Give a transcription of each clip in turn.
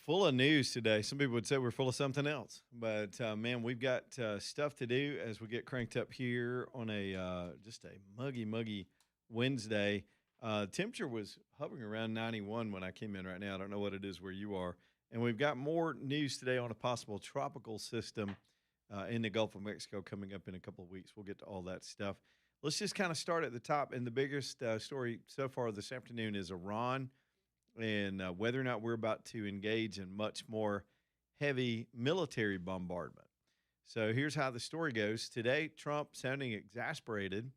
Full of news today. Some people would say we're full of something else, but man, we've got stuff to do as we get cranked up here on a just a muggy Wednesday. Temperature was hovering around 91 when I came in right now. I don't know what it is where you are, and we've got more news today on a possible tropical system in the Gulf of Mexico coming up in a couple of weeks. We'll get to all that stuff. Let's just kind of start at the top, and the biggest story so far this afternoon is Iran and whether or not we're about to engage in much more heavy military bombardment. So here's how the story goes. Today, Trump sounding exasperated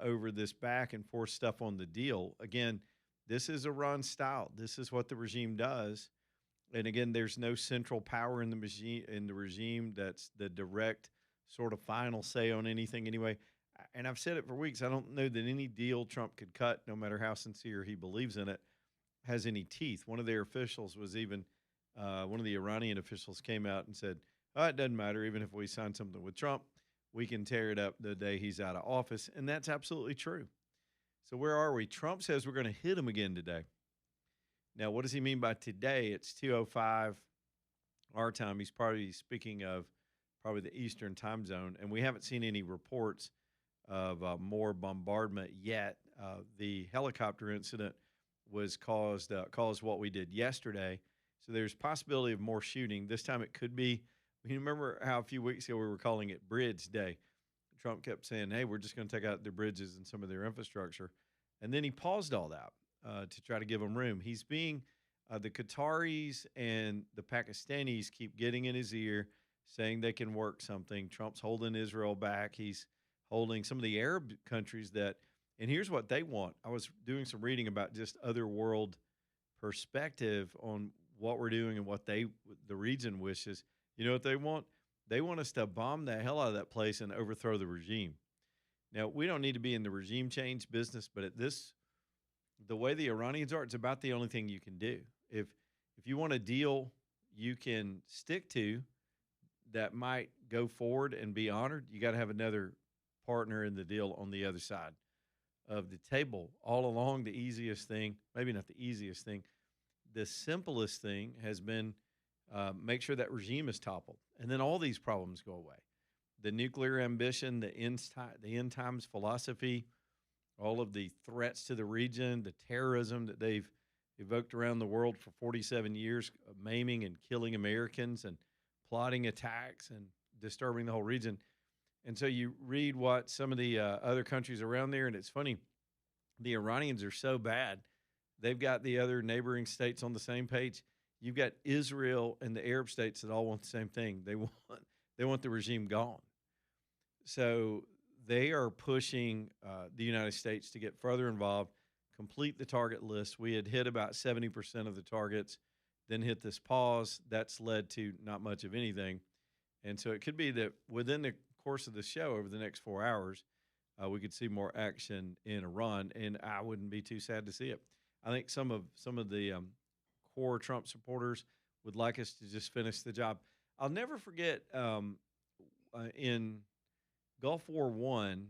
over this back and forth stuff on the deal. Again, this is Iran style. This is what the regime does. And again, there's no central power in the regime that's the direct sort of final say on anything anyway. And I've said it for weeks. I don't know that any deal Trump could cut, no matter how sincere he believes in it, has any teeth. One of their officials was even one of the Iranian officials came out and said, "Oh, it doesn't matter. Even if we sign something with Trump, we can tear it up the day he's out of office," and that's absolutely true. So where are we? Trump says we're going to hit him again today. Now, what does he mean by today? It's 2:05 our time. He's probably speaking of probably the Eastern time zone, and we haven't seen any reports of more bombardment yet. The helicopter incident was caused what we did yesterday. So there's possibility of more shooting. This time it could be. You remember how a few weeks ago we were calling it Bridge Day? Trump kept saying, "Hey, we're just going to take out their bridges and some of their infrastructure," and then he paused all that to try to give them room. He's being the Qataris and the Pakistanis keep getting in his ear, saying they can work something. Trump's holding Israel back. He's holding some of the Arab countries that. And here's what they want. I was doing some reading about just other world perspective on what we're doing and what the region wishes. You know what they want? They want us to bomb the hell out of that place and overthrow the regime. Now, we don't need to be in the regime change business, but the way the Iranians are, it's about the only thing you can do. If you want a deal you can stick to that might go forward and be honored, you got to have another partner in the deal on the other side of the table. All along, the easiest thing, maybe not the easiest thing, the simplest thing has been make sure that regime is toppled. And then all these problems go away. The nuclear ambition, the end times philosophy, all of the threats to the region, the terrorism that they've evoked around the world for 47 years, maiming and killing Americans and plotting attacks and disturbing the whole region. And so you read what some of the other countries around there, and it's funny, the Iranians are so bad. They've got the other neighboring states on the same page. You've got Israel and the Arab states that all want the same thing. They want the regime gone. So they are pushing the United States to get further involved, complete the target list. We had hit about 70% of the targets, then hit this pause. That's led to not much of anything. And so it could be that within the course of the show over the next 4 hours, we could see more action in Iran, and I wouldn't be too sad to see it. I think some of the core Trump supporters would like us to just finish the job. I'll never forget in Gulf War One,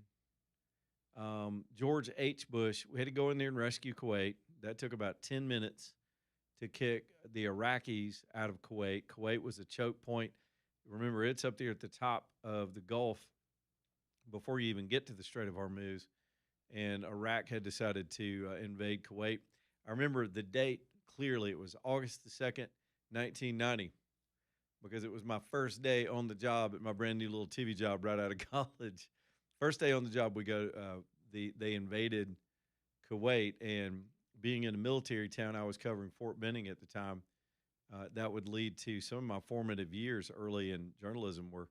George H. Bush. We had to go in there and rescue Kuwait. That took about 10 minutes to kick the Iraqis out of Kuwait. Kuwait was a choke point. Remember, it's up there at the top of the Gulf before you even get to the Strait of Hormuz, and Iraq had decided to invade Kuwait. I remember the date clearly. It was August the 2nd, 1990, because it was my first day on the job at my brand new little TV job right out of college. First day on the job, they invaded Kuwait, and being in a military town, I was covering Fort Benning at the time. That would lead to some of my formative years early in journalism were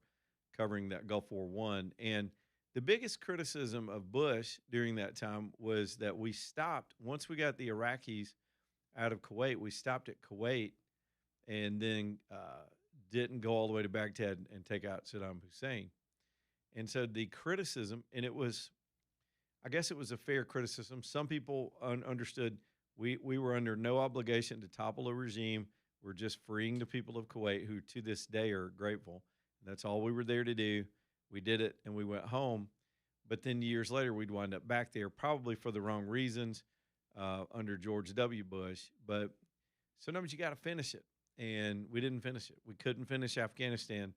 covering that Gulf War One. And the biggest criticism of Bush during that time was that we stopped, once we got the Iraqis out of Kuwait, we stopped at Kuwait and then didn't go all the way to Baghdad and take out Saddam Hussein. And so the criticism, and I guess it was a fair criticism. Some people understood we were under no obligation to topple a regime. We're just freeing the people of Kuwait, who to this day are grateful. That's all we were there to do. We did it, and we went home. But then years later, we'd wind up back there, probably for the wrong reasons under George W. Bush. But sometimes you got to finish it. and we didn't finish it. We couldn't finish Afghanistan.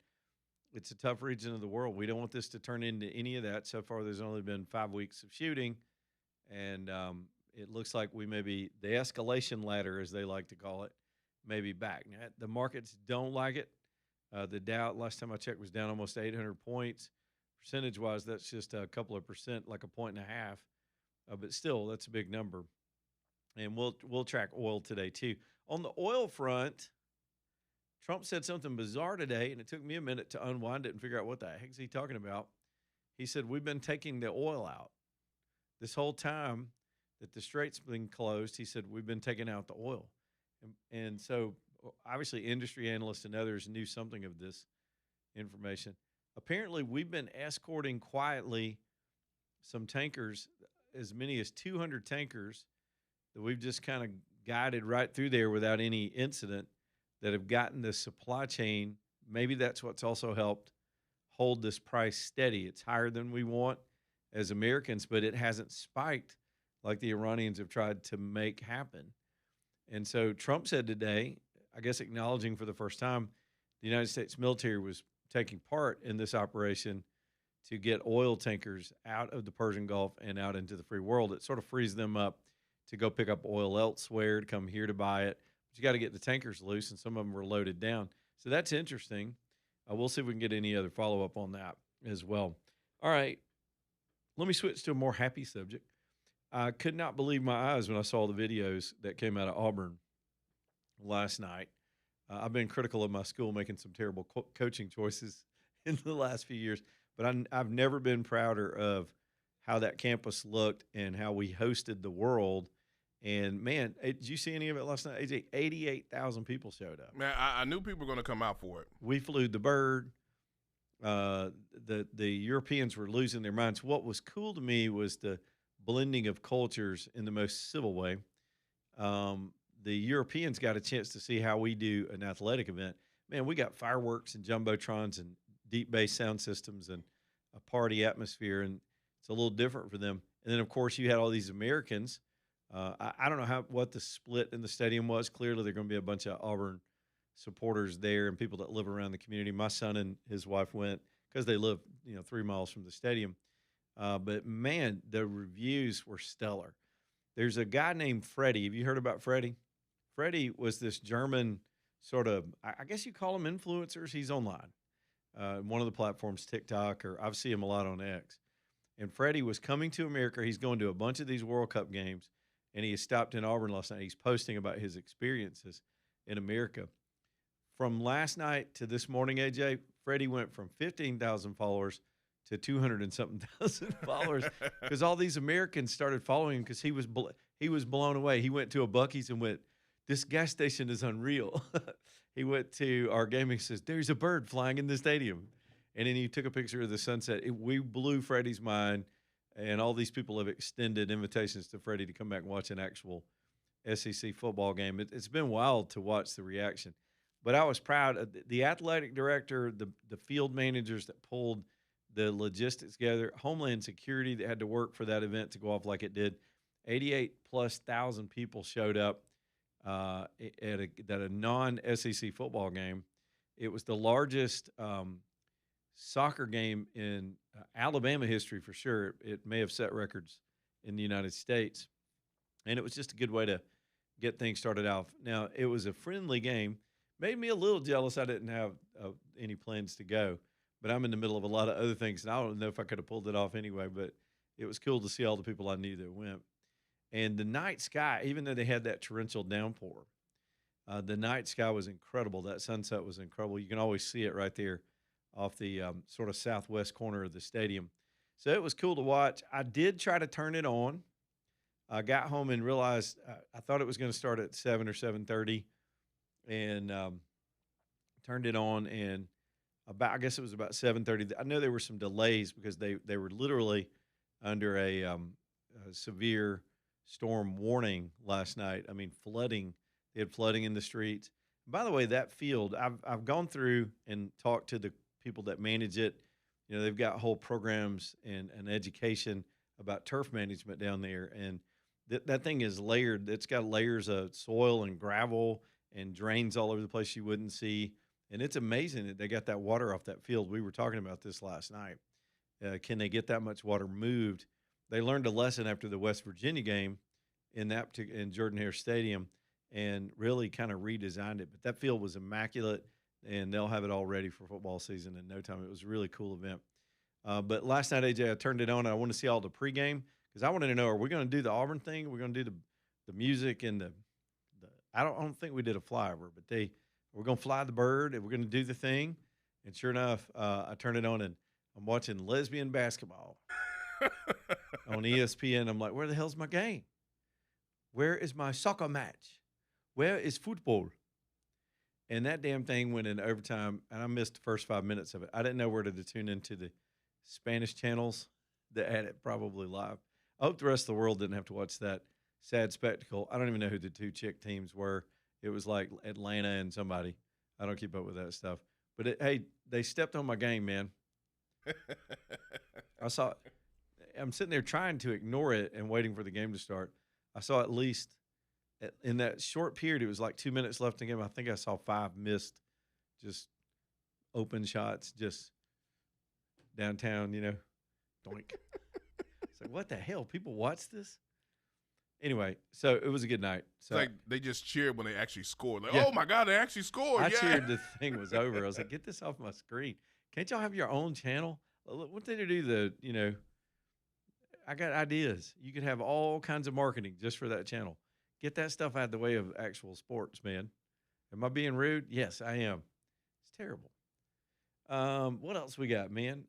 It's a tough region of the world. We don't want this to turn into any of that. So far, there's only been 5 weeks of shooting, and it looks like we may be the escalation ladder, as they like to call it, may be back. Now, the markets don't like it. The Dow, last time I checked, was down almost 800 points. Percentage-wise, that's just a couple of percent, like a point and a half. But still, that's a big number. And we'll track oil today too. On the oil front, Trump said something bizarre today, and it took me a minute to unwind it and figure out what the heck is he talking about. He said, we've been taking the oil out. This whole time that the strait's been closed, he said, we've been taking out the oil. And so obviously industry analysts and others knew something of this information. Apparently, we've been escorting quietly some tankers, as many as 200 tankers that we've just kind of guided right through there without any incident, that have gotten the supply chain. Maybe that's what's also helped hold this price steady. It's higher than we want as Americans, but it hasn't spiked like the Iranians have tried to make happen. And so Trump said today, I guess acknowledging for the first time, the United States military was taking part in this operation to get oil tankers out of the Persian Gulf and out into the free world. It sort of frees them up to go pick up oil elsewhere, to come here to buy it. But you got to get the tankers loose, and some of them were loaded down. So that's interesting. We'll see if we can get any other follow-up on that as well. All right, let me switch to a more happy subject. I could not believe my eyes when I saw the videos that came out of Auburn last night. I've been critical of my school making some terrible coaching choices in the last few years, but I've never been prouder of how that campus looked and how we hosted the world. And, man, did you see any of it last night? AJ, 88,000 people showed up. Man, I knew people were going to come out for it. We flew the bird. The Europeans were losing their minds. What was cool to me was the blending of cultures in the most civil way. The Europeans got a chance to see how we do an athletic event. Man, we got fireworks and jumbotrons and deep bass sound systems and a party atmosphere, and it's a little different for them. And then, of course, you had all these Americans. I don't know what the split in the stadium was. Clearly, there are going to be a bunch of Auburn supporters there and people that live around the community. My son and his wife went because they live, 3 miles from the stadium. But, man, the reviews were stellar. There's a guy named Freddie. Have you heard about Freddie? Freddie was this German sort of, I guess you call him influencers. He's online. One of the platforms, TikTok, or I've seen him a lot on X. And Freddie was coming to America. He's going to a bunch of these World Cup games, and he stopped in Auburn last night. He's posting about his experiences in America. From last night to this morning, AJ, Freddie went from 15,000 followers to 200 and something thousand followers because all these Americans started following him because he was blown away. He went to a Buc-ee's and went, this gas station is unreal. He went to our game and says, there's a bird flying in the stadium. And then he took a picture of the sunset. We blew Freddie's mind, and all these people have extended invitations to Freddie to come back and watch an actual SEC football game. It's been wild to watch the reaction. But I was proud of the athletic director, the field managers that pulled the logistics together, Homeland Security that had to work for that event to go off like it did. 88,000+ people showed up at a non-SEC football game. It was the largest soccer game in Alabama history for sure. It may have set records in the United States. And it was just a good way to get things started off. Now, it was a friendly game. Made me a little jealous I didn't have any plans to go. But I'm in the middle of a lot of other things, and I don't know if I could have pulled it off anyway, but it was cool to see all the people I knew that went. And the night sky, even though they had that torrential downpour, the night sky was incredible. That sunset was incredible. You can always see it right there off the sort of southwest corner of the stadium. So it was cool to watch. I did try to turn it on. I got home and realized I thought it was going to start at 7 or 7:30, and turned it on, and I guess it was about 7:30. I know there were some delays because they were literally under a severe storm warning last night. I mean, flooding. They had flooding in the streets. By the way, that field, I've gone through and talked to the people that manage it. They've got whole programs and education about turf management down there, and that thing is layered. It's got layers of soil and gravel and drains all over the place you wouldn't see. And it's amazing that they got that water off that field. We were talking about this last night. Can they get that much water moved? They learned a lesson after the West Virginia game in Jordan Hare Stadium and really kind of redesigned it. But that field was immaculate, and they'll have it all ready for football season in no time. It was a really cool event. But last night, AJ, I turned it on, and I want to see all the pregame because I wanted to know, are we going to do the Auburn thing? Are we going to do the music and the I don't think we did a flyover, but we're going to fly the bird, and we're going to do the thing. And sure enough, I turned it on, and I'm watching lesbian basketball on ESPN. I'm like, where the hell's my game? Where is my soccer match? Where is football? And that damn thing went in overtime, and I missed the first 5 minutes of it. I didn't know where to tune into the Spanish channels that had it probably live. I hope the rest of the world didn't have to watch that sad spectacle. I don't even know who the two chick teams were. It was like Atlanta and somebody. I don't keep up with that stuff. But, hey, they stepped on my game, man. I'm sitting there trying to ignore it and waiting for the game to start. I saw at least in that short period, it was like 2 minutes left in the game. I think I saw 5 missed just open shots just downtown, doink. It's like, what the hell? People watch this? Anyway, so it was a good night. So it's like they just cheered when they actually scored. Like, yeah. oh, my God, they actually scored. I cheered the thing was over. I was like, get this off my screen. Can't y'all have your own channel? What did they do? I got ideas. You could have all kinds of marketing just for that channel. Get that stuff out of the way of actual sports, man. Am I being rude? Yes, I am. It's terrible. What else we got, man?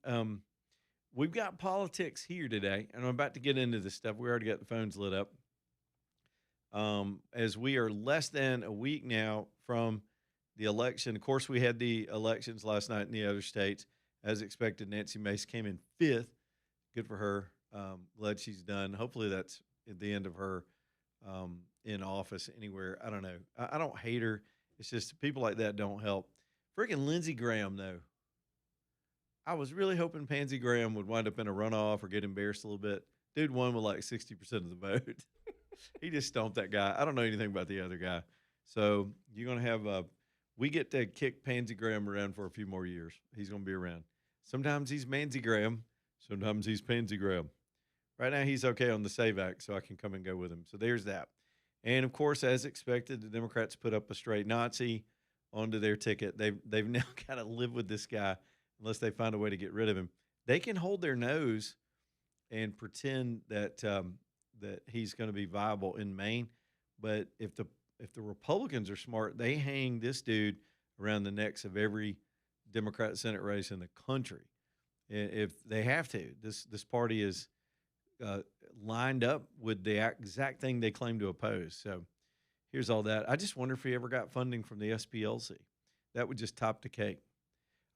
We've got politics here today, and I'm about to get into this stuff. We already got the phones lit up. As we are less than a week now from the election. Of course, we had the elections last night in the other states. As expected, Nancy Mace came in 5th. Good for her. Glad she's done. Hopefully that's at the end of her in office anywhere. I don't know. I don't hate her. It's just people like that don't help. Freaking Lindsey Graham, though. I was really hoping Pansy Graham would wind up in a runoff or get embarrassed a little bit. Dude won with like 60% of the vote. He just stomped that guy. I don't know anything about the other guy. So you're going to have we get to kick Pansy Graham around for a few more years. He's going to be around. Sometimes he's Mansy Graham. Sometimes he's Pansy Graham. Right now he's okay on the SAVE Act, so I can come and go with him. So there's that. And, of course, as expected, the Democrats put up a straight Nazi onto their ticket. They've now got to live with this guy unless they find a way to get rid of him. They can hold their nose and pretend that that he's going to be viable in Maine, but if the Republicans are smart, they hang this dude around the necks of every Democrat Senate race in the country. If they have to, this party is lined up with the exact thing they claim to oppose. So here's all that. I just wonder if he ever got funding from the SPLC. That would just top the cake.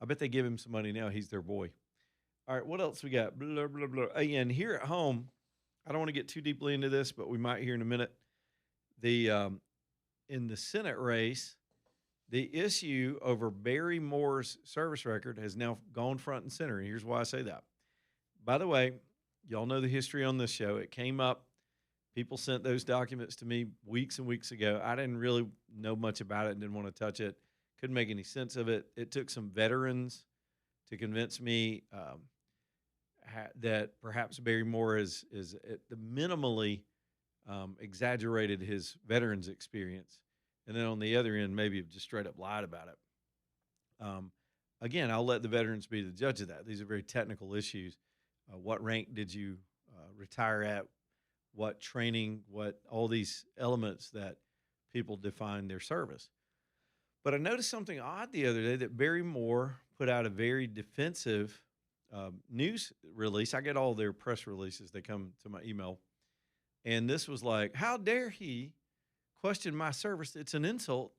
I bet they give him some money now. He's their boy. All right, what else we got? Blah, blah, blah. And here at home, I don't want to get too deeply into this, but we might here in a minute. In the Senate race, the issue over Barry Moore's service record has now gone front and center. And here's why I say that. By the way, y'all know the history on this show. It came up. People sent those documents to me weeks and weeks ago. I didn't really know much about it and didn't want to touch it. Couldn't make any sense of it. It took some veterans to convince me that perhaps Barry Moore is at the minimally exaggerated his veterans experience. And then on the other end, maybe have just straight up lied about it. Again, I'll let the veterans be the judge of that. These are very technical issues. What rank did you retire at? What training? What all these elements that people define their service. But I noticed something odd the other day that Barry Moore put out a very defensive news release. I get all their press releases. They come to my email. And this was like, how dare he question my service? It's an insult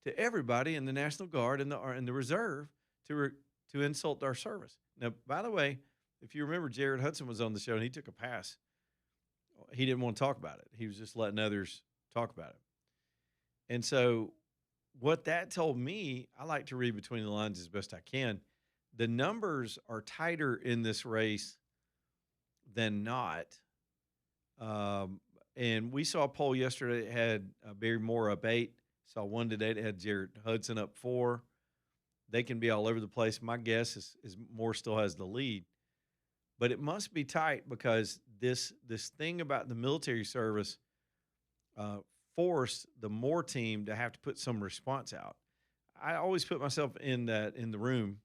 to everybody in the National Guard and the Reserve to insult our service. Now, by the way, if you remember, Jared Hudson was on the show and he took a pass. He didn't want to talk about it. He was just letting others talk about it. And so what that told me, I like to read between the lines as best I can. The numbers are tighter in this race than not. And we saw a poll yesterday that had Barry Moore up 8, Saw one today that had Jared Hudson up 4. They can be all over the place. My guess is Moore still has the lead, but it must be tight because this thing about the military service uh, forced the Moore team to have to put some response out. I always put myself in the room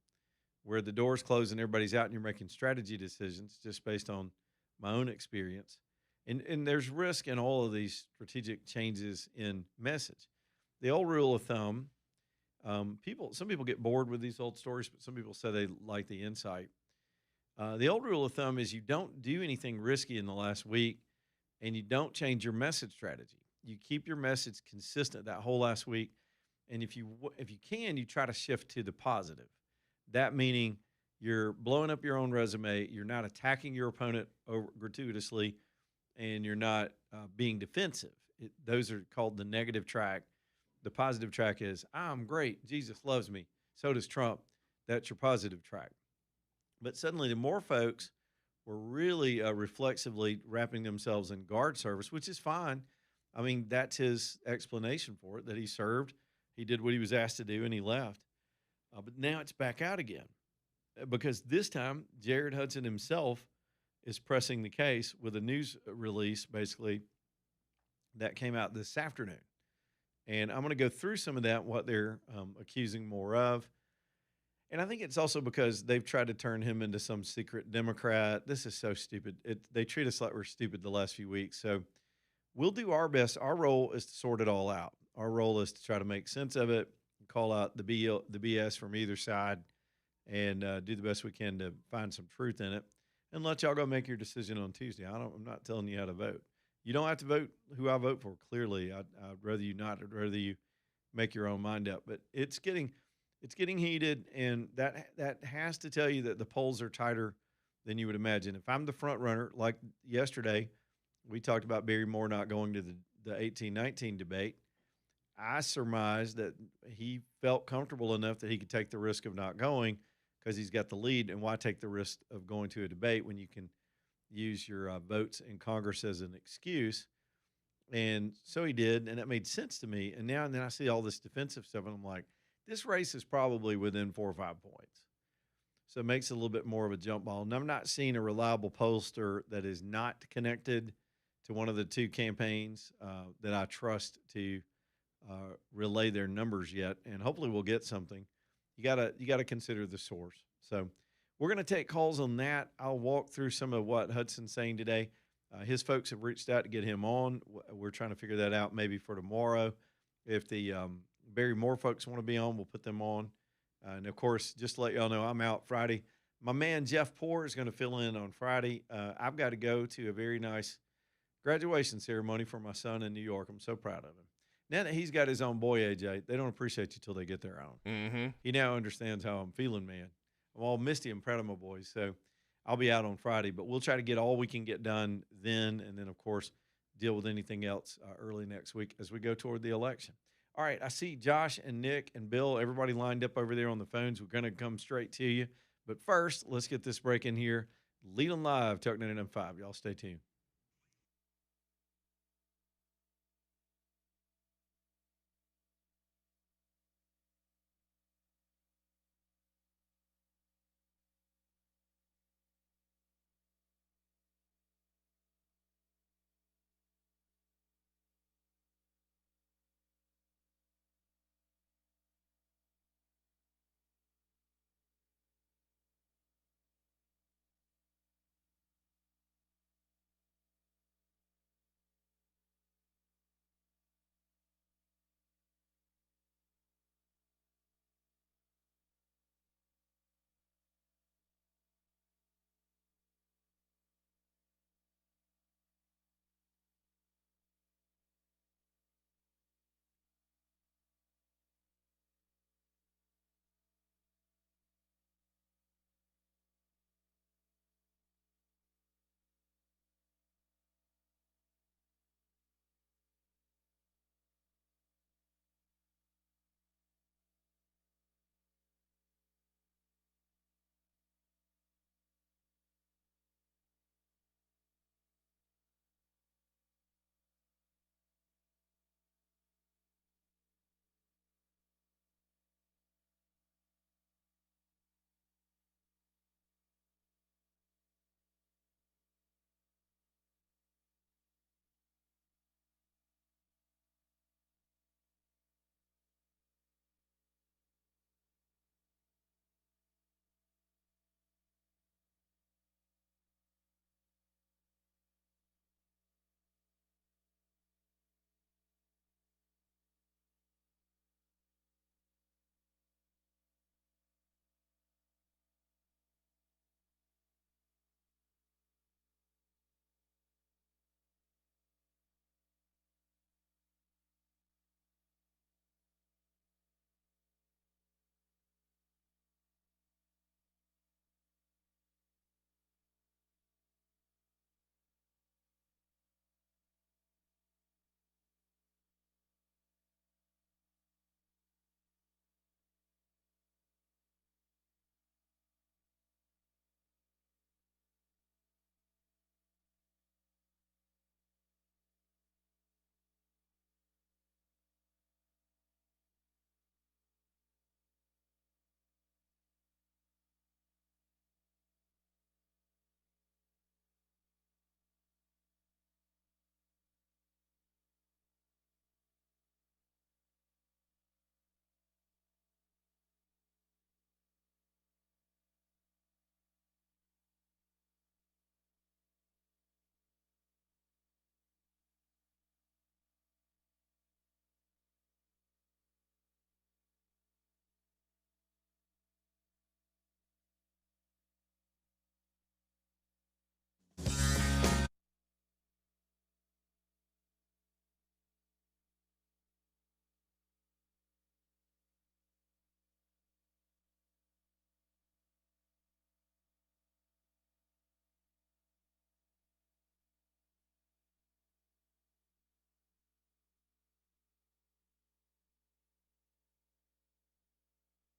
where the doors close and everybody's out and you're making strategy decisions just based on my own experience. And there's risk in all of these strategic changes in message. The old rule of thumb, some people get bored with these old stories, but some people say they like the insight. The old rule of thumb is you don't do anything risky in the last week, and you don't change your message strategy. You keep your message consistent that whole last week, and if you can, you try to shift to the positive. That meaning you're blowing up your own resume, you're not attacking your opponent gratuitously, and you're not being defensive. Those are called the negative track. The positive track is I'm great, Jesus loves me, so does Trump. That's your positive track. But suddenly, the more folks were really reflexively wrapping themselves in guard service, which is fine. I mean, that's his explanation for it, that he served, he did what he was asked to do, and he left. But now it's back out again because this time Jared Hudson himself is pressing the case with a news release, basically, that came out this afternoon. And I'm going to go through some of that, what they're accusing more of. And I think it's also because they've tried to turn him into some secret Democrat. This is so stupid. They treat us like we're stupid the last few weeks. So we'll do our best. Our role is to sort it all out. Our role is to try to make sense of it, call out the BS from either side, and do the best we can to find some truth in it, and let y'all go make your decision on Tuesday. I'm not telling you how to vote. You don't have to vote who I vote for. Clearly, I'd rather you not. I'd rather you make your own mind up. But it's getting heated, and that has to tell you that the polls are tighter than you would imagine. If I'm the front runner, like yesterday, we talked about Barry Moore not going to the 1819 debate. I surmised that he felt comfortable enough that he could take the risk of not going because he's got the lead. And why take the risk of going to a debate when you can use your votes in Congress as an excuse? And so he did, and that made sense to me. And now and then I see all this defensive stuff, and I'm like, this race is probably within 4 or 5 points. So it makes it a little bit more of a jump ball. And I'm not seeing a reliable pollster that is not connected to one of the two campaigns that I trust to relay their numbers yet. And hopefully we'll get something. You gotta consider the source. So we're going to take calls on that. I'll walk through some of what Hudson's saying today. His folks have reached out to get him on. We're trying to figure that out maybe for tomorrow. If the Barry Moore folks want to be on, we'll put them on. And, of course, just to let y'all know, I'm out Friday. My man Jeff Poore is going to fill in on Friday. I've got to go to a very nice graduation ceremony for my son in New York. I'm so proud of him. Now that he's got his own boy, AJ, they don't appreciate you till they get their own. Mm-hmm. He now understands how I'm feeling, man. I'm all misty and proud of my boys. So I'll be out on Friday, but we'll try to get all we can get done then. And then, of course, deal with anything else early next week as we go toward the election. All right, I see Josh and Nick and Bill, everybody lined up over there on the phones. We're going to come straight to you. But first, let's get this break in here. Leland Live, Talk 99.5. Y'all stay tuned.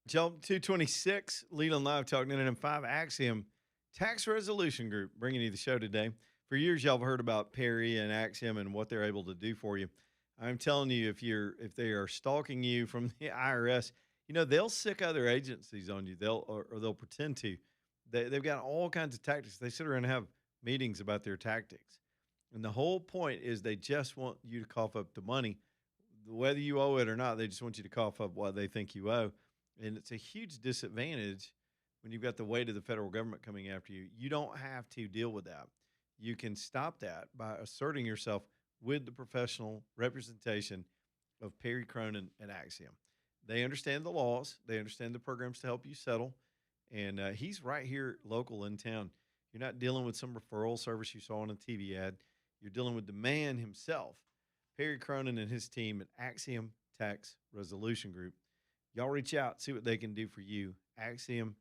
Jump 226, Leland Live Talk 905 Axiom Tax Resolution Group, bringing you the show today. For years, y'all have heard about Perry and Axiom and what they're able to do for you. I'm telling you, if they are stalking you from the IRS, they'll sick other agencies on you. They'll pretend to. They've got all kinds of tactics. They sit around and have meetings about their tactics, and the whole point is they just want you to cough up the money, whether you owe it or not. They just want you to cough up what they think you owe. And it's a huge disadvantage when you've got the weight of the federal government coming after you. You don't have to deal with that. You can stop that by asserting yourself with the professional representation of Perry Cronin and Axiom. They understand the laws. They understand the programs to help you settle. And he's right here local in town. You're not dealing with some referral service you saw on a TV ad. You're dealing with the man himself, Perry Cronin and his team at Axiom Tax Resolution Group. Y'all reach out, see what they can do for you. Axiom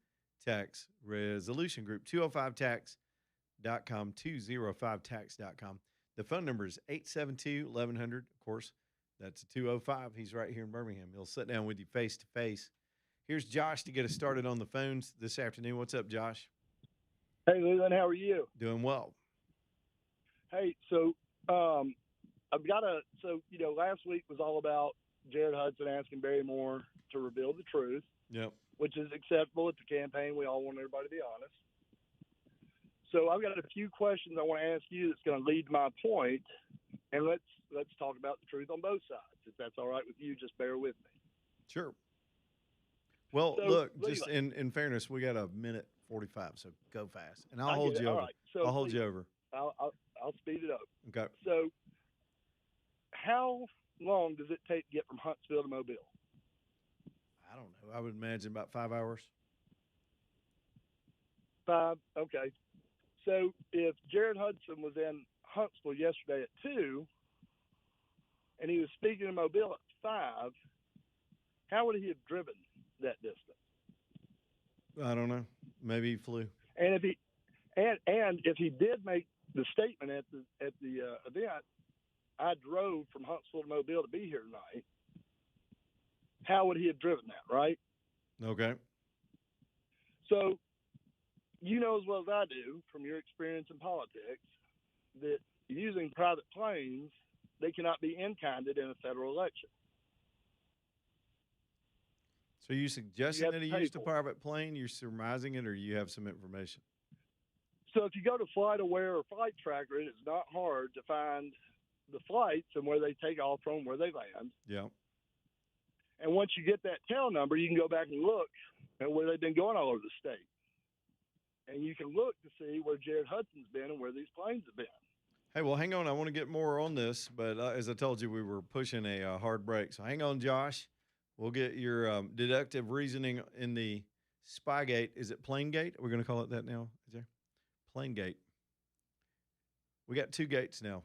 Tax Resolution Group, 205tax.com, 205tax.com. The phone number is 872-1100. Of course, that's a 205. He's right here in Birmingham. He'll sit down with you face to face. Here's Josh to get us started on the phones this afternoon. What's up, Josh? Hey, Leland, how are you? Doing well. Hey, so last week was all about Jared Hudson asking Barry Moore to reveal the truth. Yep. Which is acceptable at the campaign. We all want everybody to be honest. So I've got a few questions I want to ask you that's going to lead to my point, and let's talk about the truth on both sides. If that's all right with you, just bear with me. Sure. Well, So, look, just in fairness, we got a minute 45, so go fast, and I'll hold you over. Right. So I'll hold you over. I'll speed it up. Okay. So, how long does it take to get from Huntsville to Mobile? I don't know. I would imagine about 5 hours. 5? Okay. So if Jared Hudson was in Huntsville yesterday at 2 and he was speaking in Mobile at 5, how would he have driven that distance? I don't know. Maybe he flew. And if he did make the statement at the event, I drove from Huntsville to Mobile to be here tonight, how would he have driven that, right? Okay. So you know as well as I do from your experience in politics that using private planes, they cannot be in-kinded in a federal election. So you suggesting that he used a private plane? You're surmising it, or you have some information? So if you go to FlightAware or Flight Tracker, it is not hard to find the flights and where they take off from, where they land. Yeah. And once you get that tail number, you can go back and look at where they've been going all over the state. And you can look to see where Jared Hudson's been and where these planes have been. Hey, well, hang on. I want to get more on this, but as I told you, we were pushing a hard break. So hang on, Josh. We'll get your deductive reasoning in the Spygate. Is it Planegate? Are we going to call it that now? Is there? Planegate. We got 2 gates now.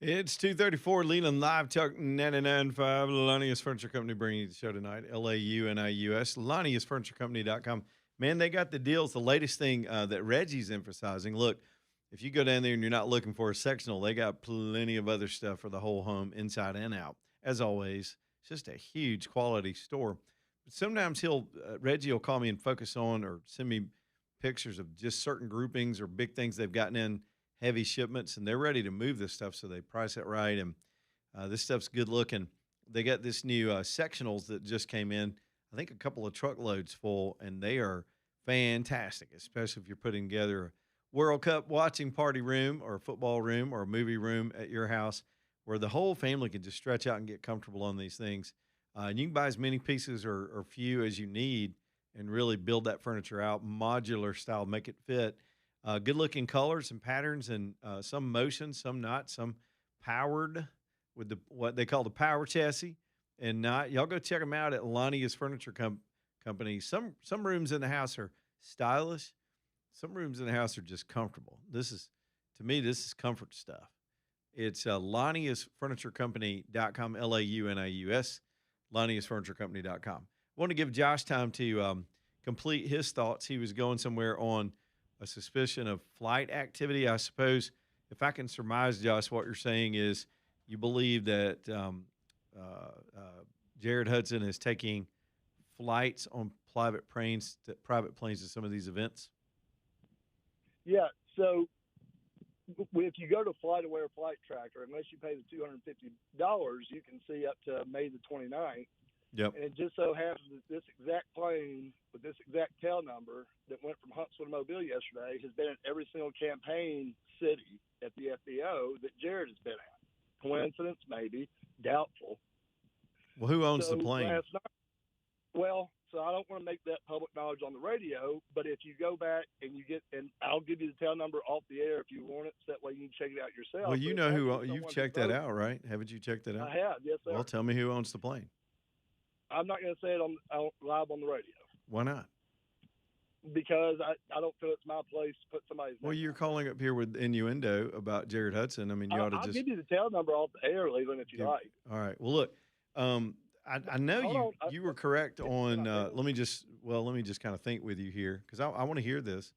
It's 2:34, Leland Live Talk 99.5. Lonnie's Furniture Company bringing you the show tonight. LAUNIUS. Lonnie'sFurnitureCompany.com. Man, they got the deals. The latest thing that Reggie's emphasizing. Look, if you go down there and you're not looking for a sectional, they got plenty of other stuff for the whole home, inside and out. As always, it's just a huge quality store. But sometimes Reggie will call me and focus on or send me pictures of just certain groupings or big things they've gotten in heavy shipments, and they're ready to move this stuff, so they price it right. And this stuff's good looking. They got this new sectionals that just came in. I think a couple of truckloads full, and they are fantastic, especially if you're putting together a World Cup watching party room or a football room or a movie room at your house where the whole family can just stretch out and get comfortable on these things. And you can buy as many pieces or few as you need and really build that furniture out, modular style, make it fit. Good looking colors and patterns, and some motion, some not, some powered with what they call the power chassis, and not. Y'all go check them out at Lonnie's Furniture Company. Some rooms in the house are stylish. Some rooms in the house are just comfortable. To me, this is comfort stuff. It's Lonnie'sFurnitureCompany.com, LAUNIUS, Lonnie'sFurnitureCompany.com. I want to give Josh time to complete his thoughts. He was going somewhere on a suspicion of flight activity. I suppose, if I can surmise, Josh, what you're saying is you believe that Jared Hudson is taking flights on private planes to some of these events. Yeah. So if you go to FlightAware Flight Tracker, unless you pay the $250, you can see up to May the 29th. Yep. And it just so happens that this exact plane with this exact tail number that went from Huntsville to Mobile yesterday has been at every single campaign city at the FBO that Jared has been at. Coincidence, maybe. Doubtful. Well, who owns the plane? So I don't want to make that public knowledge on the radio, but if you go back and and I'll give you the tail number off the air if you want it, so that way you can check it out yourself. Well, you know you've checked that out, right? Haven't you checked that out? I have, yes, sir. Well, tell me who owns the plane. I'm not going to say it on live on the radio. Why not? Because I don't feel it's my place to put somebody's name. Well, you're calling up here with innuendo about Jared Hudson. I mean, you ought to I'll just give you the tail number off the air, Leland, if you like. All right. Well, look, I know you were correct on. Let me just kind of think with you here, because I want to hear this.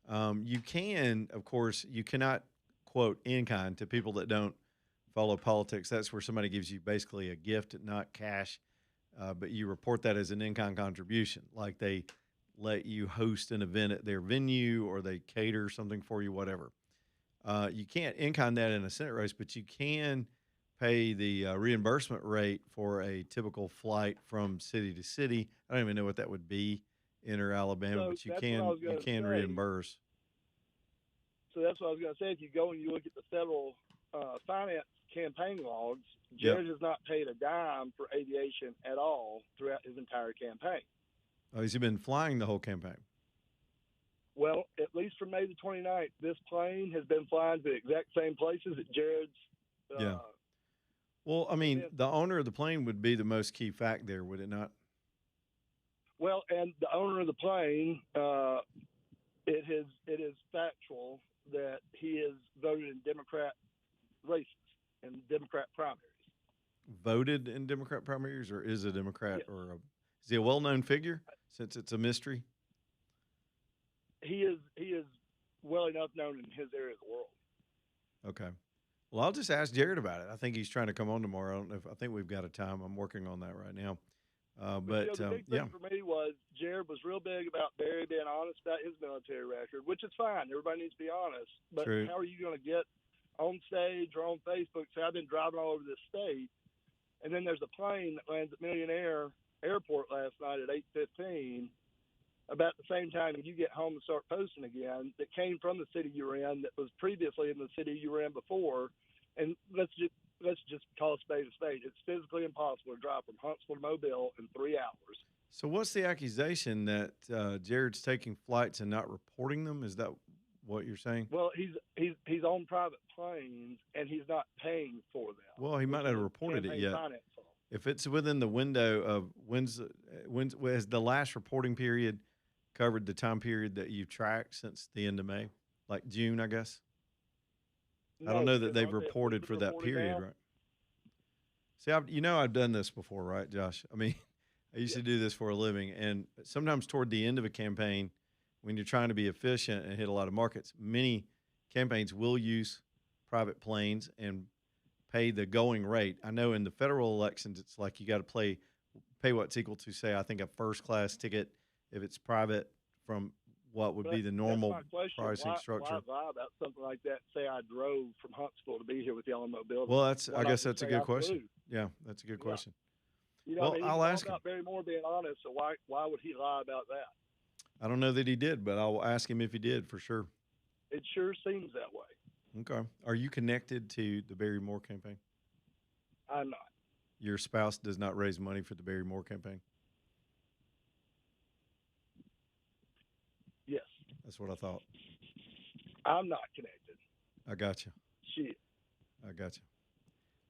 You can, of course, you cannot quote in kind to people that don't follow politics. That's where somebody gives you basically a gift, not cash, but you report that as an in-kind contribution, like they let you host an event at their venue or they cater something for you, whatever. You can't in-kind that in a Senate race, but you can pay the reimbursement rate for a typical flight from city to city. I don't even know what that would be in Alabama, but you can reimburse. So that's what I was going to say. If you go and you look at the federal finance campaign logs, Jared has not paid a dime for aviation at all throughout his entire campaign. Oh, has he been flying the whole campaign? Well, at least from May the 29th, this plane has been flying to the exact same places that Jared's. Well, I mean, the owner of the plane would be the most key fact there, would it not? Well, and the owner of the plane, it is factual that he has voted in Democrat races and Democrat primaries. Voted in Democrat primaries, or is a Democrat, or is he a well-known figure since it's a mystery? He is well enough known in his area of the world. Okay. Well, I'll just ask Jared about it. I think he's trying to come on tomorrow. I think we've got a time. I'm working on that right now. But the big thing for me was Jared was real big about Barry being honest about his military record, which is fine. Everybody needs to be honest. But True. How are you going to get on stage or on Facebook, say, I've been driving all over this state, and then there's a plane that lands at Millionaire Airport last night at 8:15, about the same time you get home and start posting again, that came from the city you were in, that was previously in the city you were in before. And let's just call a spade a spade. It's physically impossible to drive from Huntsville to Mobile in 3 hours. So what's the accusation that Jared's taking flights and not reporting them? Is that what you're saying? Well, he's on private planes and he's not paying for them. Well, he might not have reported it yet. If it's within the window of when's has the last reporting period covered the time period that you've tracked since the end of May, like June, I guess? I don't No, know that because they've aren't they reported for that reporting period, now? right? See, I've done this before, right, Josh? I mean, I used Yeah. to do this for a living, and sometimes toward the end of a campaign, when you're trying to be efficient and hit a lot of markets, many campaigns will use private planes and pay the going rate. I know in the federal elections, it's like you got to pay what's equal to, say, I think a first class ticket if it's private from what would But be the that's normal my question. pricing Why structure. lie about something like that? Say I drove from Huntsville to be here with y'all in Mobility. Well, Why I not guess just that's a say good I question. flew? Yeah, that's a good Yeah. question. You know, Well, I mean, I'll he's all ask him. about Barrymore being honest. So why would he lie about that? I don't know that he did, but I'll ask him if he did for sure. It sure seems that way. Okay. Are you connected to the Barry Moore campaign? I'm not. Your spouse does not raise money for the Barry Moore campaign? Yes, That's what I thought. I'm not connected. I got you. Shit. I got you.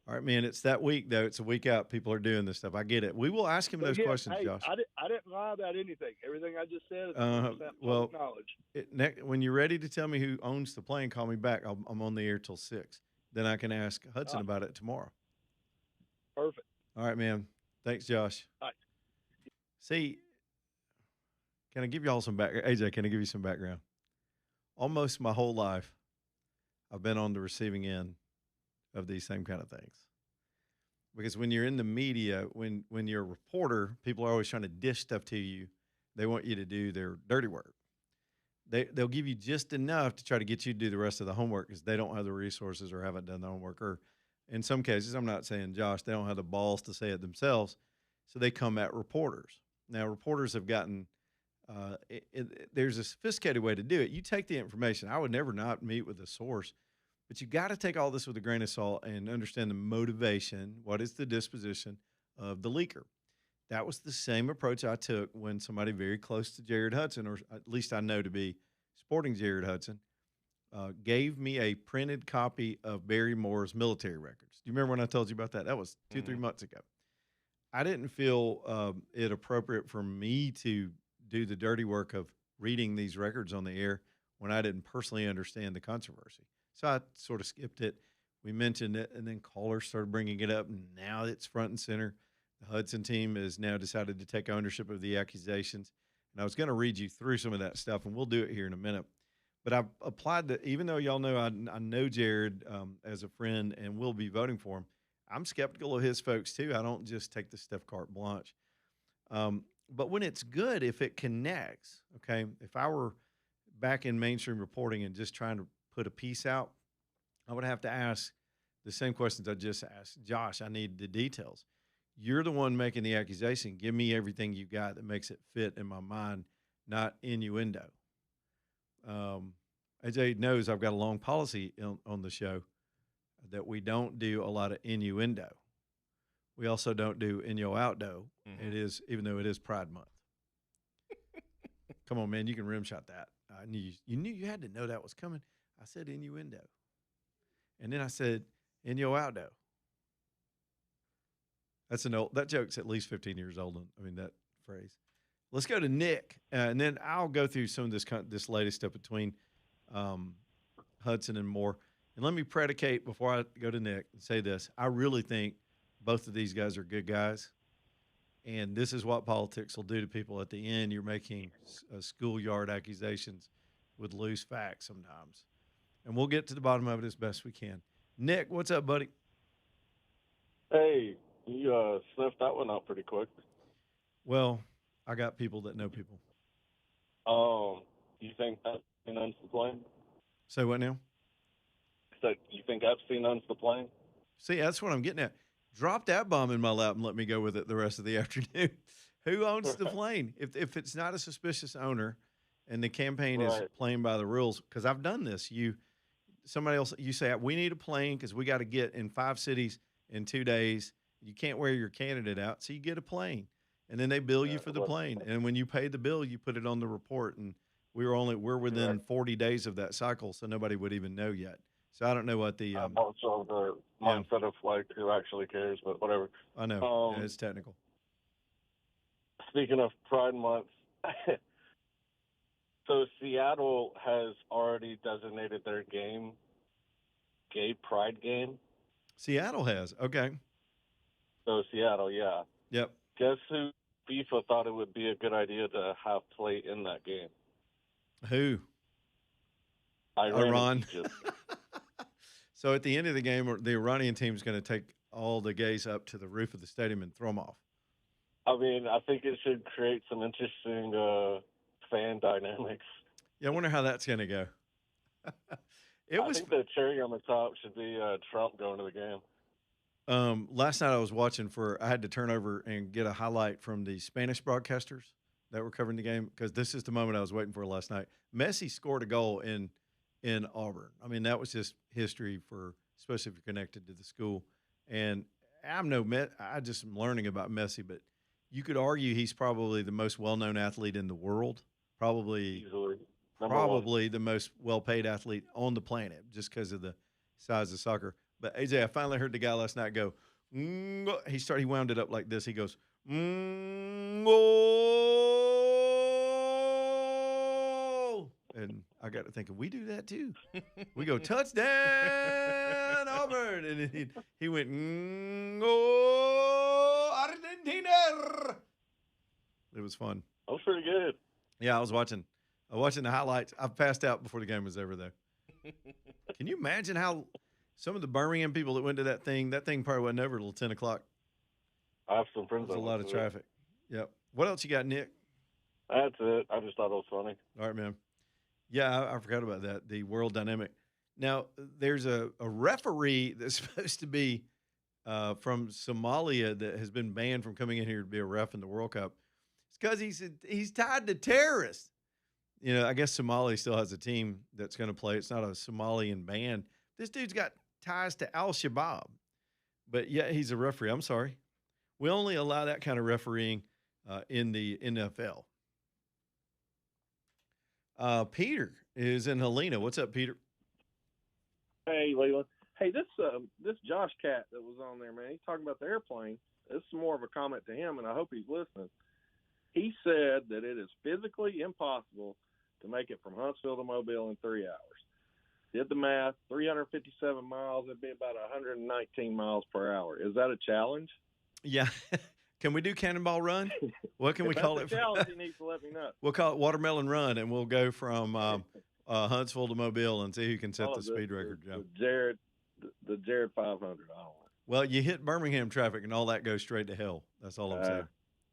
All right, man. It's that week, though. It's a week out. People are doing this stuff. I get it. We will ask him But those again, questions, hey, Josh. I didn't lie about anything. Everything I just said is 100% Well, public knowledge. When you're ready to tell me who owns the plane, call me back. I'm on the air till 6. Then I can ask Hudson about it tomorrow. Perfect. All right, man. Thanks, Josh. All right. See, can I give y'all some background? AJ, can I give you some background? Almost my whole life, I've been on the receiving end of these same kind of things. Because when you're in the media, when you're a reporter, people are always trying to dish stuff to you. They want you to do their dirty work. They'll give you just enough to try to get you to do the rest of the homework because they don't have the resources or haven't done the homework. Or in some cases, I'm not saying Josh, they don't have the balls to say it themselves. So they come at reporters. Now, reporters have gotten, there's a sophisticated way to do it. You take the information. I would never not meet with a source, but you got to take all this with a grain of salt and understand the motivation. What is the disposition of the leaker? That was the same approach I took when somebody very close to Jared Hudson, or at least I know to be sporting Jared Hudson, gave me a printed copy of Barry Moore's military records. Do you remember when I told you about that? That was 2-3 months ago. I didn't feel it appropriate for me to do the dirty work of reading these records on the air when I didn't personally understand the controversy. So I sort of skipped it. We mentioned it, and then callers started bringing it up, and now it's front and center. The Hudson team has now decided to take ownership of the accusations. And I was going to read you through some of that stuff, and we'll do it here in a minute. But I've applied the, even though y'all know I know Jared as a friend and will be voting for him, I'm skeptical of his folks too. I don't just take the stuff carte blanche. But when it's good, if it connects, okay, if I were back in mainstream reporting and just trying to put a piece out, I would have to ask the same questions I just asked Josh. I need the details. You're the one making the accusation. Give me everything you got that makes it fit in my mind, not innuendo. AJ knows I've got a long policy on the show that we don't do a lot of innuendo. We also don't do inyo-outdo. Mm-hmm. It is, even though it is Pride Month. Come on, man, you can rim shot that. I knew you knew you had to know that was coming. I said innuendo, and then I said inyo-outdo. That's that joke's at least 15 years old. I mean, that phrase. Let's go to Nick, and then I'll go through some of this latest stuff between Hudson and Moore. And let me predicate before I go to Nick and say this. I really think both of these guys are good guys, and this is what politics will do to people at the end. You're making schoolyard accusations with loose facts sometimes. And we'll get to the bottom of it as best we can. Nick, what's up, buddy? Hey, you sniffed that one out pretty quick. Well, I got people that know people. You think Epstein owns the plane? Say what now? So you think Epstein owns the plane? See, that's what I'm getting at. Drop that bomb in my lap and let me go with it the rest of the afternoon. Who owns the plane? If it's not a suspicious owner and the campaign is playing by the rules, because I've done this. Somebody else, you say, we need a plane because we got to get in 5 cities in 2 days. You can't wear your candidate out, so you get a plane. And then they bill you for the plane. And when you pay the bill, you put it on the report. And we're within 40 days of that cycle, so nobody would even know yet. So I don't know what the also the mindset of like who actually cares, but whatever. I know it's technical. Speaking of Pride Month, so Seattle has already designated their game gay pride game. Seattle has. Okay. So Seattle, yeah. Yep. Guess who FIFA thought it would be a good idea to have play in that game? Who? Iran. And Egypt. So at the end of the game, the Iranian team is going to take all the gays up to the roof of the stadium and throw them off. I mean, I think it should create some interesting fan dynamics. Yeah, I wonder how that's going to go. I think the cherry on the top should be Trump going to the game. Last night I was watching I had to turn over and get a highlight from the Spanish broadcasters that were covering the game because this is the moment I was waiting for last night. Messi scored a goal in Auburn. I mean, that was just history especially if you're connected to the school. And I just am learning about Messi, but you could argue he's probably the most well-known athlete in the world, probably the most well-paid athlete on the planet just because of the size of soccer. But, AJ, I finally heard the guy last night go, he wound it up like this. He goes, and I got to thinking, we do that too. We go, touchdown, Auburn. And he went, Argentina. It was fun. That was pretty good. Yeah, I was watching the highlights. I passed out before the game was over, though. Can you imagine how some of the Birmingham people that went to that thing probably wasn't over until 10 o'clock. I have some friends. There's a lot of traffic. Yep. What else you got, Nick? That's it. I just thought it was funny. All right, man. Yeah, I forgot about that, the world dynamic. Now, there's a referee that's supposed to be from Somalia that has been banned from coming in here to be a ref in the World Cup. It's because he's tied to terrorists. You know, I guess Somalia still has a team that's going to play. It's not a Somalian band. This dude's got ties to Al-Shabaab. But, yeah, he's a referee. I'm sorry. We only allow that kind of refereeing in the NFL. Peter is in Helena. What's up, Peter? Hey, Leland. Hey, this Josh Cat that was on there, man, he's talking about the airplane. This is more of a comment to him, and I hope he's listening. He said that it is physically impossible to make it from Huntsville to Mobile in 3 hours. Did the math, 357 miles, it'd be about 119 miles per hour. Is that a challenge? Yeah. Can we do Cannonball Run? What can we call it? Challenge, he needs to let me know. We'll call it Watermelon Run, and we'll go from Huntsville to Mobile and see who can set the speed record, Joe. The Jared 500. I don't know. Well, you hit Birmingham traffic, and all that goes straight to hell. That's all I'm saying.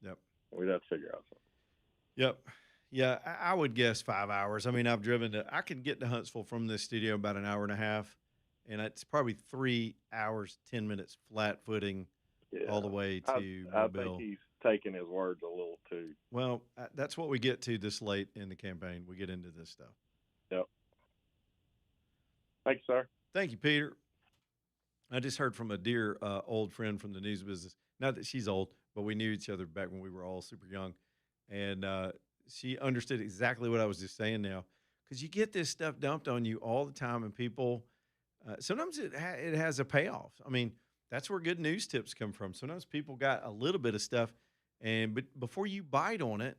Yep. We'd have to figure out something. Yep. Yeah, I would guess 5 hours. I mean, I could get to Huntsville from this studio about an hour and a half, and it's probably 3 hours, 10 minutes flat footing all the way to Mobile. I think he's taking his words a little too. Well, that's what we get to this late in the campaign. We get into this stuff. Yep. Thanks, sir. Thank you, Peter. I just heard from a dear old friend from the news business. Not that she's old, but we knew each other back when we were all super young. And she understood exactly what I was just saying now. Because you get this stuff dumped on you all the time, and people sometimes it has a payoff. I mean, that's where good news tips come from. Sometimes people got a little bit of stuff, but before you bite on it,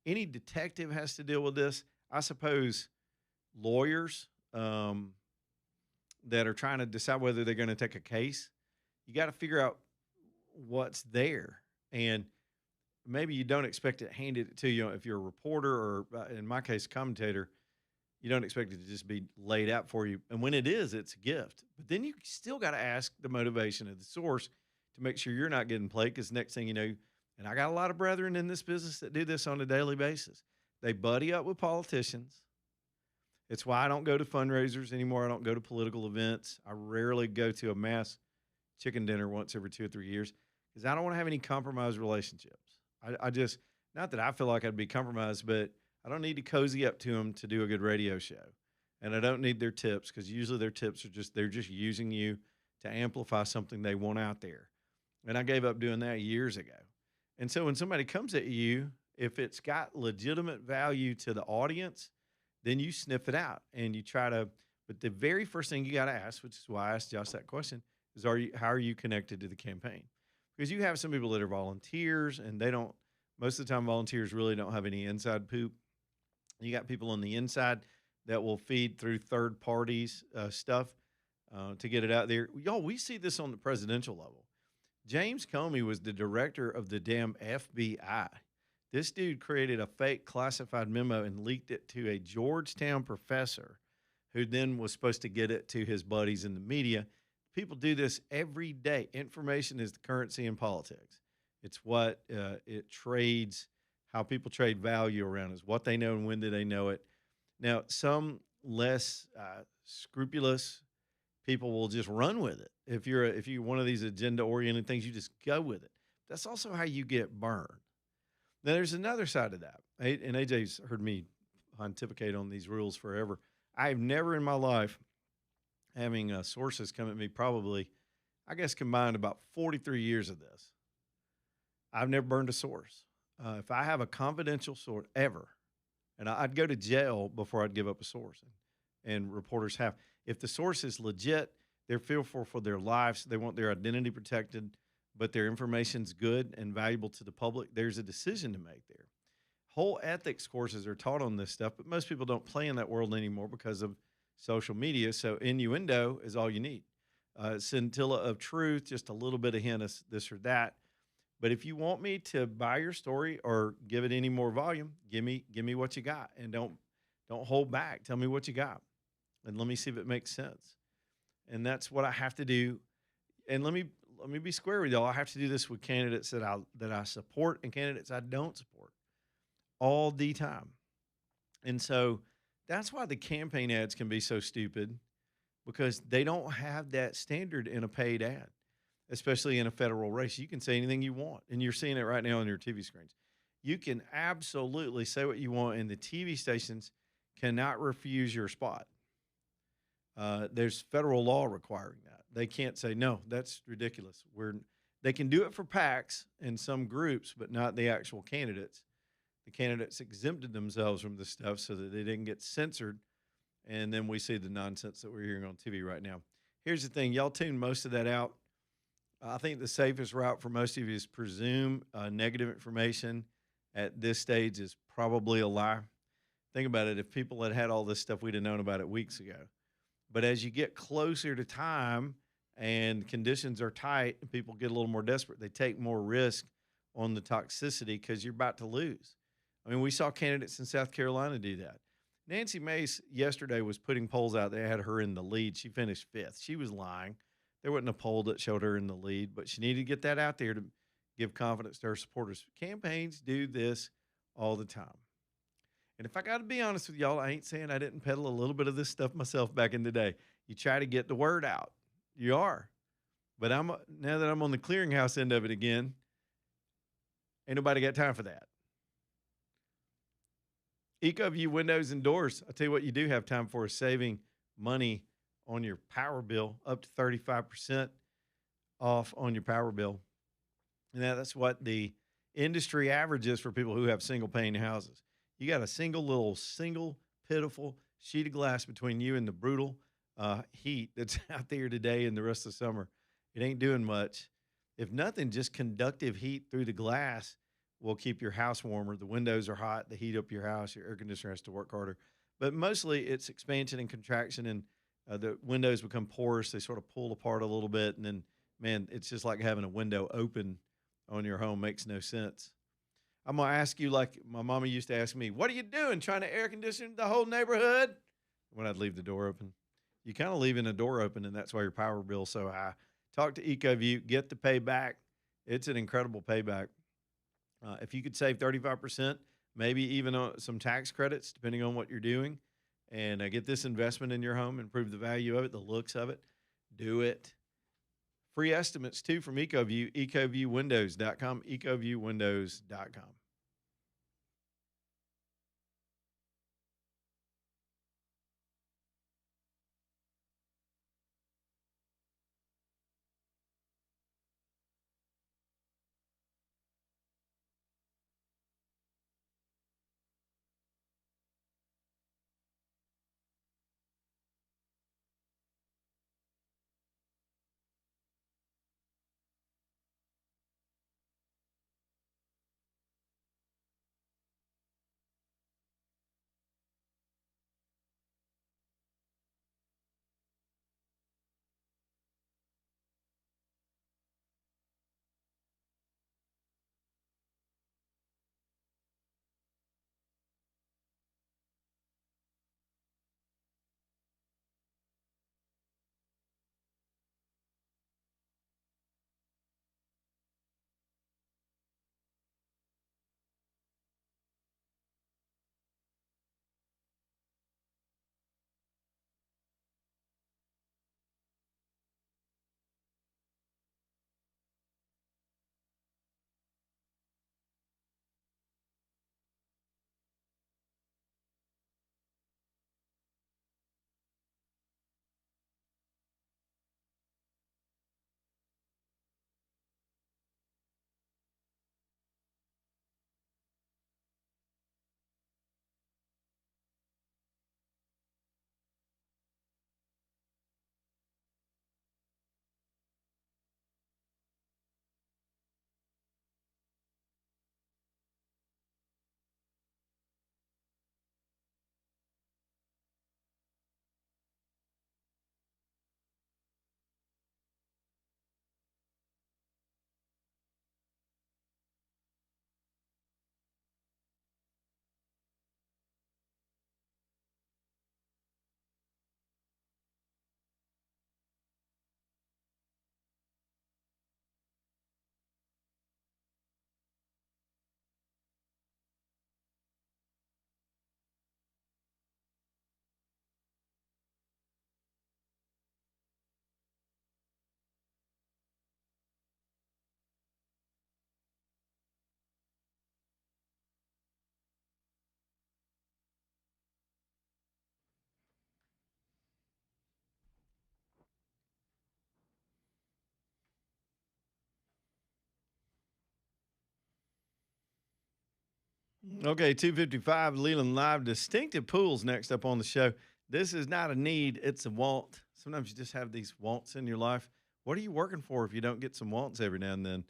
any detective has to deal with this. I suppose lawyers that are trying to decide whether they're going to take a case, you got to figure out what's there. And maybe you don't expect it handed to you if you're a reporter or, in my case, commentator. You don't expect it to just be laid out for you. And when it is, it's a gift. But then you still got to ask the motivation of the source to make sure you're not getting played, because next thing you know, and I got a lot of brethren in this business that do this on a daily basis. They buddy up with politicians. It's why I don't go to fundraisers anymore. I don't go to political events. I rarely go to a mass chicken dinner once every 2 or 3 years because I don't want to have any compromised relationships. I just, not that I feel like I'd be compromised, but I don't need to cozy up to them to do a good radio show. And I don't need their tips, because usually their tips are they're just using you to amplify something they want out there. And I gave up doing that years ago. And so when somebody comes at you, if it's got legitimate value to the audience, then you sniff it out and you try to, but the very first thing you got to ask, which is why I asked Josh that question, is how are you connected to the campaign? Because you have some people that are volunteers, and most of the time volunteers really don't have any inside poop. You got people on the inside that will feed through third parties stuff. to get it out there. Y'all, we see this on the presidential level. James Comey was the director of the damn FBI. This dude created a fake classified memo and leaked it to a Georgetown professor who then was supposed to get it to his buddies in the media. People do this every day. Information is the currency in politics. It's what it trades, how people trade value around is what they know and when do they know it. Now, some less scrupulous people will just run with it. If you're one of these agenda-oriented things, you just go with it. That's also how you get burned. Now, there's another side of that. And AJ's heard me pontificate on these rules forever. I've never in my life, having sources come at me probably, I guess, combined about 43 years of this, I've never burned a source. If I have a confidential source ever, and I'd go to jail before I'd give up a source, and reporters have. If the source is legit, they're fearful for their lives, they want their identity protected, but their information's good and valuable to the public, there's a decision to make there. Whole ethics courses are taught on this stuff, but most people don't play in that world anymore because of social media. So innuendo is all you need. Scintilla of truth, just a little bit of hint of this or that. But if you want me to buy your story or give it any more volume, give me what you got, and don't hold back. Tell me what you got, and let me see if it makes sense. And that's what I have to do. And let me be square with y'all. I have to do this with candidates that I support and candidates I don't support all the time. And so that's why the campaign ads can be so stupid, because they don't have that standard in a paid ad, especially in a federal race. You can say anything you want, and you're seeing it right now on your TV screens. You can absolutely say what you want, and the TV stations cannot refuse your spot. There's federal law requiring that. They can't say, no, that's ridiculous. They can do it for PACs and some groups, but not the actual candidates. The candidates exempted themselves from this stuff so that they didn't get censored, and then we see the nonsense that we're hearing on TV right now. Here's the thing. Y'all tune most of that out. I think the safest route for most of you is presume negative information at this stage is probably a lie. Think about it. If people had all this stuff, we'd have known about it weeks ago. But as you get closer to time and conditions are tight and people get a little more desperate, they take more risk on the toxicity because you're about to lose. I mean, we saw candidates in South Carolina do that. Nancy Mace yesterday was putting polls out. They had her in the lead. She finished 5th. She was lying. There wasn't a poll that showed her in the lead, but she needed to get that out there to give confidence to her supporters. Campaigns do this all the time. And if I got to be honest with y'all, I ain't saying I didn't peddle a little bit of this stuff myself back in the day. You try to get the word out. You are. But now that I'm on the clearinghouse end of it again, ain't nobody got time for that. EcoView windows and doors. I tell you what you do have time for is saving money on your power bill, up to 35% off on your power bill. And that's what the industry average is for people who have single pane houses. You got a single pitiful sheet of glass between you and the brutal heat that's out there today and the rest of the summer. It ain't doing much. If nothing, just conductive heat through the glass will keep your house warmer. The windows are hot. They heat up your house. Your air conditioner has to work harder. But mostly it's expansion and contraction, and the windows become porous. They sort of pull apart a little bit, and then, man, it's just like having a window open on your home. Makes no sense. I'm going to ask you like my mama used to ask me, what are you doing, trying to air condition the whole neighborhood? When I'd leave the door open. You kind of leaving the door open, and that's why your power bill's so high. Talk to EcoView. Get the payback. It's an incredible payback. If you could save 35%, maybe even some tax credits, depending on what you're doing, and get this investment in your home, improve the value of it, the looks of it, do it. Free estimates, too, from EcoView, ecoviewwindows.com, ecoviewwindows.com. Okay, 255 Leland Live. Distinctive Pools next up on the show. This is not a need, it's a want. Sometimes you just have these wants in your life. What are you working for if you don't get some wants every now and then?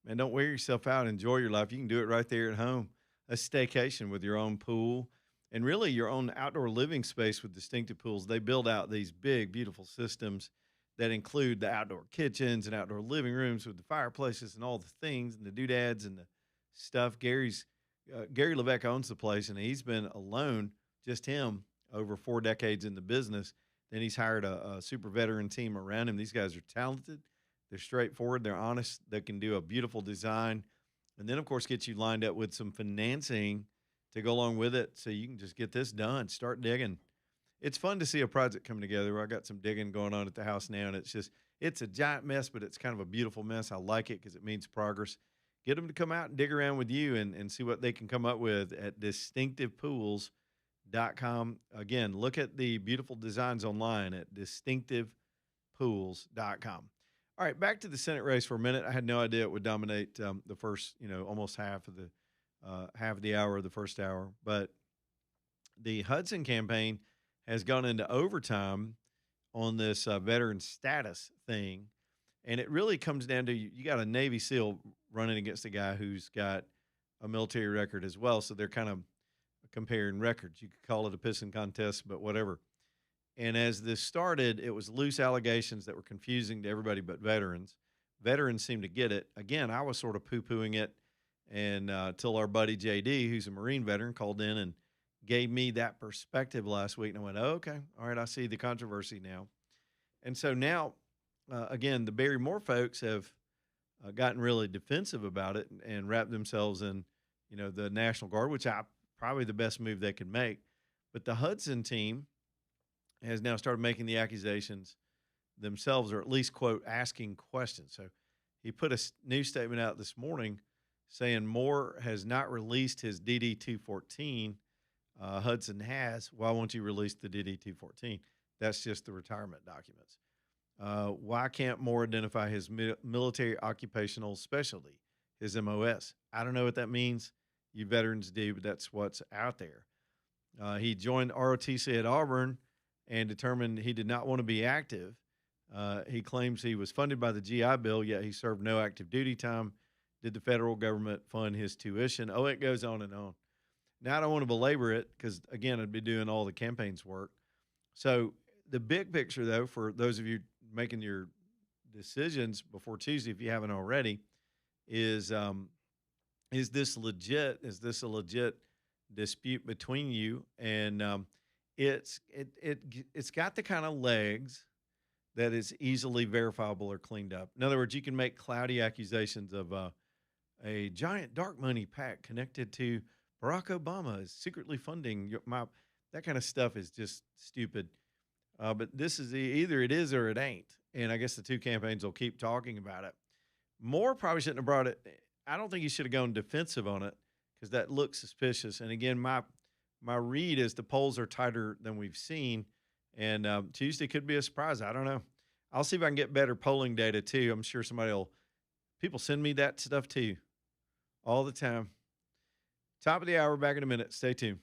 Man, don't wear yourself out. Enjoy your life. You can do it right there at home. A staycation with your own pool and really your own outdoor living space with Distinctive Pools. They build out these big, beautiful systems that include the outdoor kitchens and outdoor living rooms with the fireplaces and all the things and the doodads and the stuff. Gary Levesque owns the place, and he's been alone, just him, over 4 decades in the business. Then he's hired a super veteran team around him. These guys are talented. They're straightforward. They're honest. They can do a beautiful design. And then, of course, get you lined up with some financing to go along with it so you can just get this done. Start digging. It's fun to see a project come together. I got some digging going on at the house now, and it's a giant mess, but it's kind of a beautiful mess. I like it because it means progress. Get them to come out and dig around with you and see what they can come up with at distinctivepools.com. Again, look at the beautiful designs online at distinctivepools.com. All right, back to the Senate race for a minute. I had no idea it would dominate the first, almost half of the hour of the first hour. But the Hudson campaign has gone into overtime on this veteran status thing. And it really comes down to you got a Navy SEAL running against a guy who's got a military record as well. So they're kind of comparing records. You could call it a pissing contest, but whatever. And as this started, it was loose allegations that were confusing to everybody but veterans. Veterans seemed to get it. Again, I was sort of poo-pooing it until our buddy JD, who's a Marine veteran, called in and gave me that perspective last week. And I went, oh, okay, all right, I see the controversy now. And so now, again, the Barry Moore folks have gotten really defensive about it and wrapped themselves in, the National Guard, which probably the best move they could make. But the Hudson team has now started making the accusations themselves, or at least, quote, asking questions. So he put a news statement out this morning saying Moore has not released his DD-214. Hudson has. Why won't you release the DD-214? That's just the retirement documents. Why can't Moore identify his military occupational specialty, his MOS? I don't know what that means. You veterans do, but that's what's out there. He joined ROTC at Auburn and determined he did not want to be active. He claims he was funded by the GI Bill, yet he served no active duty time. Did the federal government fund his tuition? Oh, it goes on and on. Now, I don't want to belabor it because, again, I'd be doing all the campaign's work. So the big picture, though, for those of you making your decisions before Tuesday, if you haven't already, is this legit? Is this a legit dispute between you? And it's got the kind of legs that is easily verifiable or cleaned up. In other words, you can make cloudy accusations of a giant dark money PAC connected to Barack Obama is secretly funding that kind of stuff is just stupid. But this is either it is or it ain't. And I guess the two campaigns will keep talking about it. Moore probably shouldn't have brought it. I don't think he should have gone defensive on it because that looks suspicious. And again, my read is the polls are tighter than we've seen. And Tuesday could be a surprise. I don't know. I'll see if I can get better polling data too. I'm sure people send me that stuff too all the time. Top of the hour, back in a minute. Stay tuned.